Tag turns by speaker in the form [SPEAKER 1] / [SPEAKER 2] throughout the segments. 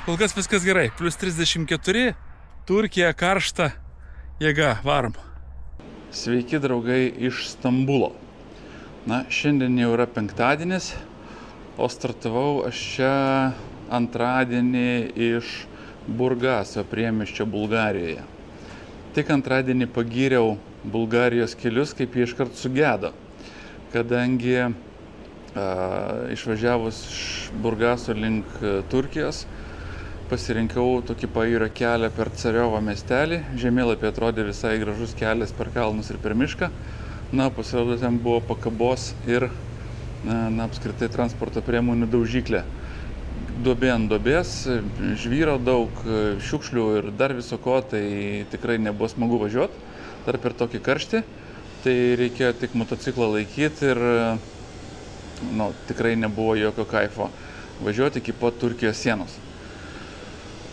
[SPEAKER 1] Kol kas viskas gerai. Plius 34, Turkija karšta, jėga, varom. Sveiki draugai iš Stambulo. Na, šiandien jau yra penktadienis, o startavau aš čia antradienį iš Burgaso priemiesčio Bulgarijoje. Tik antradienį pagyriau Bulgarijos kelius, kaip jie iškart sugedo, kadangi išvažiavus iš Burgaso link Turkijos pasirinkau tokį pajūrio kelią per Cariovo miestelį. Žemėlapį atrodė visai gražus kelias per kalnus ir per mišką. Na, pasirodo, ten buvo pakabos ir apskritai transporto priemonių daužyklė. Duobė ant duobės, žvyro daug, šiukšlių ir dar viso ko, tai tikrai nebuvo smagu važiuoti. Dar per tokį karštį, tai reikėjo tik motociklą laikyti ir tikrai nebuvo jokio kaifo važiuoti iki pat Turkijos sienos.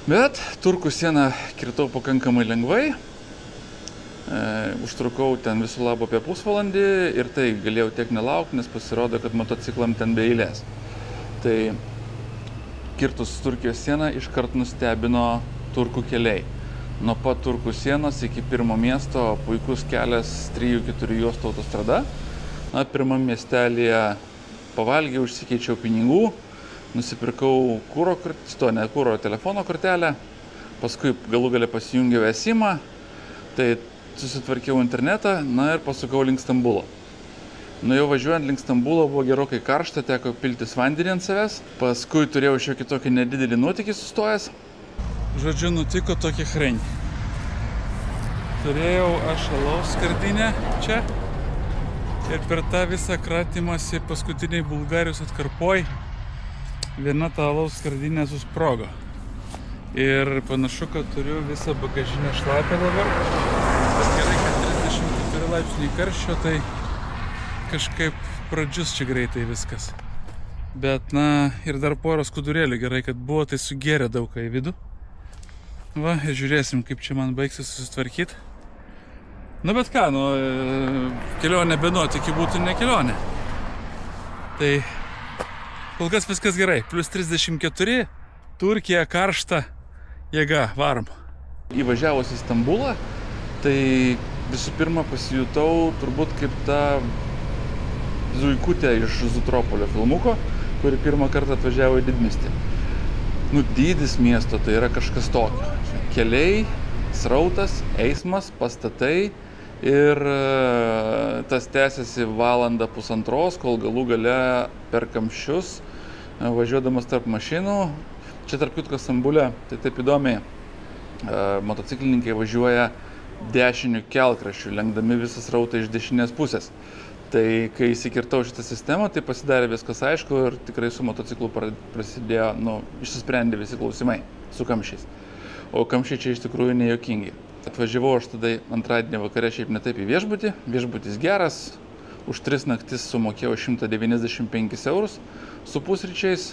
[SPEAKER 1] Bet turkų sieną kirtau pakankamai lengvai, užtrukau ten visų labo apie pusvalandį ir tai galėjau tiek nelaukti, nes pasirodo, kad motociklam ten be eilės. Tai kirtus Turkijos sieną iškart nustebino turkų keliai. Nuo pat turkų sienos iki pirmo miesto puikus kelias 3-4 juostų autostrada. Na, pirmam miestelėje pavalgiau, užsikeičiau pinigų. Nusipirkau kuro telefono kortelę, paskui galų gale pasijungiau eSIM-ą, tai susitvarkiau internetą, na ir pasukau link Stambulo. Nu jau važiuojant link Stambulo buvo gerokai karšta, teko piltis vandenį ant savęs, paskui turėjau šiokį tokį nedidelį nuotykį sustojęs. Žodžiu, nutiko tokia chrenė. Turėjau aš alaus skardinę čia ir per tą visą kratymąsi paskutiniai Bulgarijos atkarpoj viena ta alaus skardinė susprogo. Ir panašu, kad turiu visą bagažinę šlapę dabar. Bet gerai, kad 34 laipsniai karščio, tai kažkaip pradžius čia greitai viskas. Bet, ir dar poros skudurėlių gerai, kad buvo, tai sugėrė daug ką į vidų. Va, ir žiūrėsim, kaip čia man baigsis susitvarkyti. Bet ką, kelionė be nuotykių būtų ne kelionė. Tai kol kas viskas gerai. Plius 34, Turkija karšta, jėga, varom. Įvažiavus į Stambulą, tai visų pirma pasijutau turbūt kaip ta zuikutė iš Zutropolio filmuko, kuri pirmą kartą atvažiavo į didmiestį. Dydis miesto tai yra kažkas tokio. Keliai, srautas, eismas, pastatai ir tas tęsiasi valandą pusantros, kol galų gale per kamščius, važiuodamas tarp mašinų. Čia tarp kitko Stambule, tai taip įdomiai, motociklininkai važiuoja dešiniu kelkraščiu, lenkdami visą srautą iš dešinės pusės. Tai kai įsikirtau šitą sistemą, tai pasidarė viskas aišku ir tikrai su motociklu prasidėjo, išsisprendė visi klausimai su kamščiais. O kamščiai čia iš tikrųjų nejuokingi. Atvažiavau aš tada antradienį vakare šiaip netaip į viešbutį. Viešbutis geras, už 3 naktis sumokėjau 195 eurus su pusryčiais.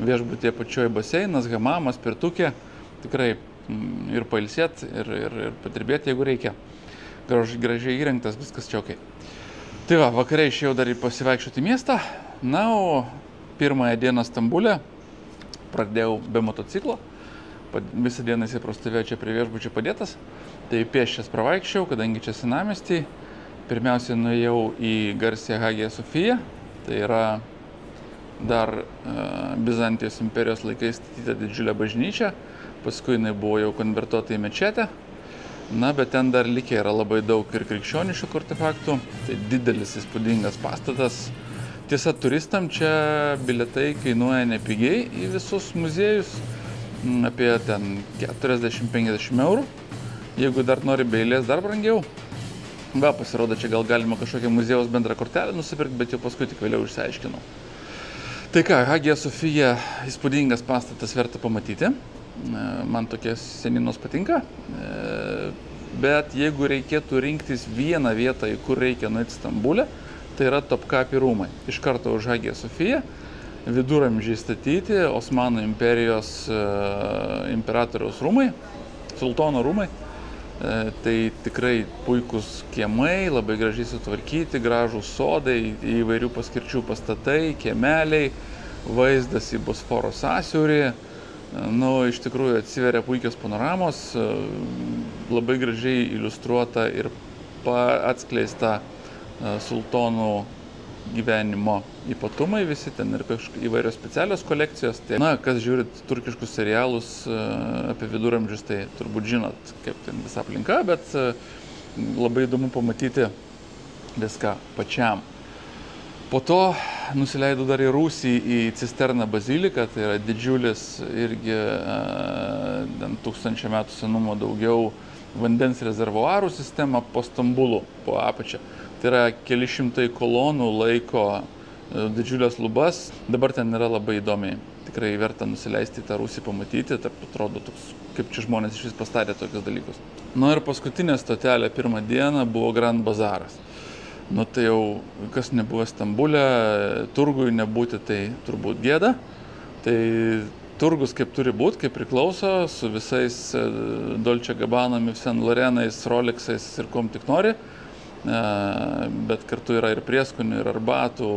[SPEAKER 1] Viešbutyje pačioje baseinas, hamamas, pirtukė. Tikrai ir pailsėti, ir patirbėti, jeigu reikia. Gražiai įrengtas, viskas čia ok. Tai va, vakare išėjau dar pasivaikščioti į miestą. Na, o pirmąją dieną Stambule pradėjau be motociklo. Visą dieną jisai prastovėjo čia prie viešbučio padėtas. Tai pėsčias pravaikščiau, kadangi čia senamiestį. Pirmiausia, nuėjau į garsią Hagia Sofiją. Tai yra dar Bizantijos imperijos laikais statyta didžiulė bažnyčia. Paskui jinai buvo jau konvertuota į mečetę. Na, bet ten dar likę yra labai daug ir krikščioniškų artefaktų. Tai didelis įspūdingas pastatas. Tiesa, turistam čia bilietai kainuoja nepigiai į visus muziejus. Apie ten 40-50 eurų. Jeigu dar nori be eilės, dar brangiau. Va, pasirodo, čia gal galima kažkokią muziejaus bendrą kortelę nusipirkti, bet jau paskui tik vėliau išsiaiškinau. Tai ką, Hagia Sofija įspūdingas pastatas, verta pamatyti. Man tokie seninos patinka. Bet jeigu reikėtų rinktis vieną vietą, į kur reikia nueiti Stambule, tai yra Topkapi rūmai. Iš karto už Hagia Sofiją. Viduramžiai statyti, Osmanų imperijos imperatoriaus rūmai, sultono rūmai. Tai tikrai puikus kiemai, labai gražiai sutvarkyti, gražūs sodai, įvairių paskirčių pastatai, kiemeliai, vaizdas į Bosforo sąsiaurį, Iš tikrųjų atsiveria puikios panoramos, labai gražiai iliustruota ir atskleista sultonų gyvenimo ypatumai visi, ten ir įvairios specialios kolekcijos. Tai, kas žiūrit turkiškus serialus apie viduramžius, tai turbūt žinot, kaip ten visa aplinka, bet labai įdomu pamatyti viską pačiam. Po to nusileidau dar į Rūsį, į Cisterną baziliką, tai yra didžiulis irgi 1000 metų senumo daugiau vandens rezervuarų sistema po Stambulu, po apačia. Tai yra keli šimtai kolonų laiko didžiulės lubas. Dabar ten yra labai įdomiai. Tikrai verta nusileisti į tą Rūsį pamatyti. Tarp atrodo toks, kaip čia žmonės iš vis pastatė tokius dalykus. Ir paskutinė stotelė pirmą dieną buvo Grand Bazaras. Tai jau, kas nebuvo Stambule, turgui nebūti, tai turbūt gėda. Tai turgus kaip turi būti, kaip priklauso, su visais Dolce Gabbanomis, Saint Laurent'ais, Rolexais ir kom tik nori. Bet kartu yra ir prieskonių, ir arbatų,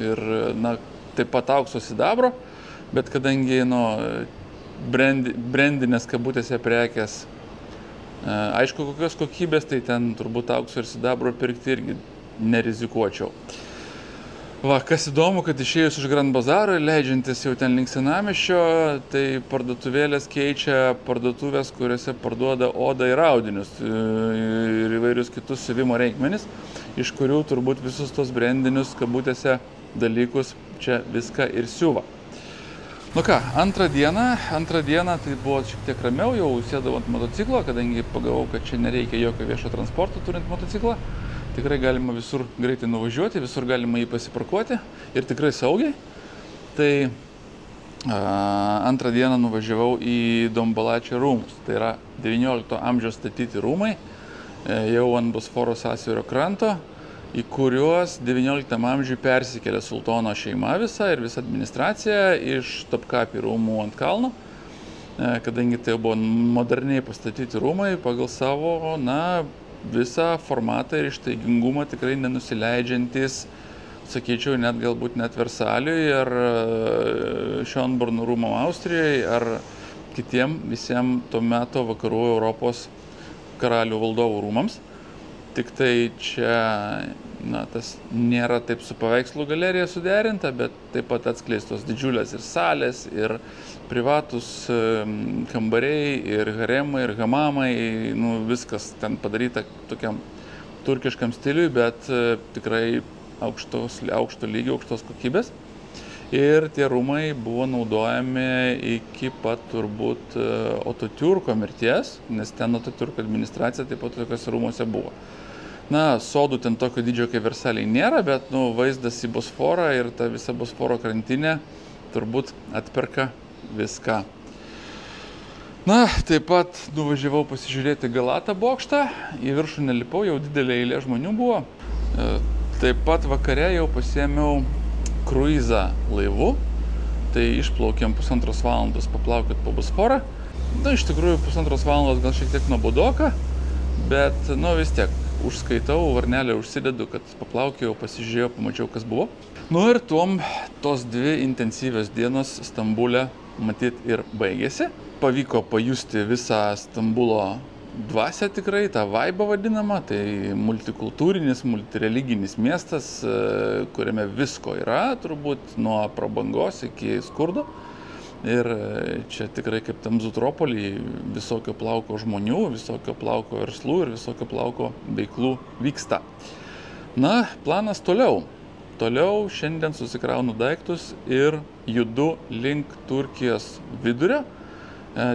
[SPEAKER 1] ir taip pat aukso sidabro. Bet kadangi brandinės kabutėse prekės, aišku, kokios kokybės, tai ten turbūt aukso ir sidabro pirkti irgi nerizikuočiau. Kas įdomu, kad išėjus iš Grand Bazaro ir leidžiantis jau ten link senamiesčio, tai parduotuvėlės keičia parduotuvės, kuriuose parduoda odą ir audinius ir įvairius kitus siuvimo reikmenis, iš kurių turbūt visus tos brandinius kabutėse dalykus čia viską ir siuva. Antrą dieną tai buvo šiek tiek ramiau, jau sėdau ant motociklo, kadangi pagavau, kad čia nereikia jokio viešo transporto turint motociklą. Tikrai galima visur greitai nuvažiuoti, visur galima jį pasiparkuoti ir tikrai saugiai. Tai antrą dieną nuvažiavau į Dombalačio rūmus. Tai yra 19 amžiaus statyti rūmai, jau ant Bosforo sąsiaurio kranto, į kuriuos 19 amžiui persikėlė sultono šeima visa ir visa administracija iš Topkapi rūmų ant kalno, kadangi tai buvo moderniai pastatyti rūmai pagal savo, visą formatą ir ištaigingumą tikrai nenusileidžiantis, sakyčiau, galbūt net Versaliui ar Schönborn rūmam Austrijoje ar kitiem visiems tuo metu vakarų Europos karalių valdovų rūmams. Tik tai čia, tas nėra taip su paveikslų galerija suderinta, bet taip pat atskleistos didžiulės ir salės, ir privatus kambariai, ir haremai, ir hamamai, viskas ten padaryta tokiam turkiškam stiliui, bet tikrai aukšto lygio, aukštos kokybės. Ir tie rūmai buvo naudojami iki pat turbūt Atatiurko mirties, nes ten Atatiurko administracija taip pat tokiuose rūmuose buvo. Sodų ten tokio dydžio kaip Versaliai nėra, bet vaizdas į Bosforą ir ta visa Bosforo krantinė turbūt atperka viską. Taip pat nuvažiavau pasižiūrėti Galatą bokštą, į viršų nelipau, jau didelė eilė žmonių buvo. Taip pat vakare jau pasiėmiau kruizą laivu, tai išplaukėm 1,5 valandos paplaukiot po Bosforą. Iš tikrųjų 1,5 valandos gal šiek tiek nuobodoka, bet vis tiek užskaitau, varnelę užsidedu, kad paplaukiau, pasižiūrėjau, pamačiau, kas buvo. Ir tos 2 intensyvios dienos Stambule matyt ir baigėsi. Pavyko pajusti visą Stambulo dvasią tikrai, tą vaibą vadinamą, tai multikultūrinis, multireliginis miestas, kuriame visko yra, turbūt nuo prabangos iki skurdo. Ir čia tikrai kaip tam Zutropolį visokio plauko žmonių, visokio plauko verslų ir visokio plauko veiklų vyksta. Planas toliau. Toliau šiandien susikraunu daiktus ir judu link Turkijos vidurio.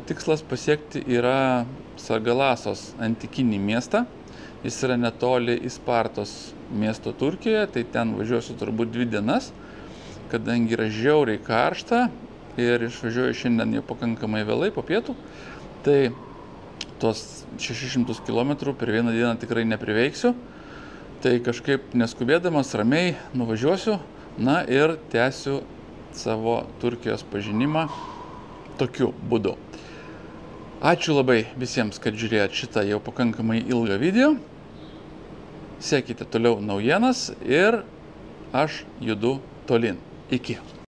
[SPEAKER 1] Tikslas pasiekti yra Sargalasos antikinį miestą. Jis yra netoli Ispartos miesto Turkijoje, tai ten važiuosiu turbūt 2 dienas, kadangi yra žiauriai karšta. Ir išvažiuoju šiandien jau pakankamai vėlai po pietų, tai tos 600 km per vieną dieną tikrai nepriveiksiu. Tai kažkaip neskubėdamas ramiai nuvažiuosiu, ir tęsiu savo Turkijos pažinimą tokiu būdu. Ačiū labai visiems, kad žiūrėjot šitą jau pakankamai ilgą video. Sekite toliau naujienas ir aš judu tolyn. Iki.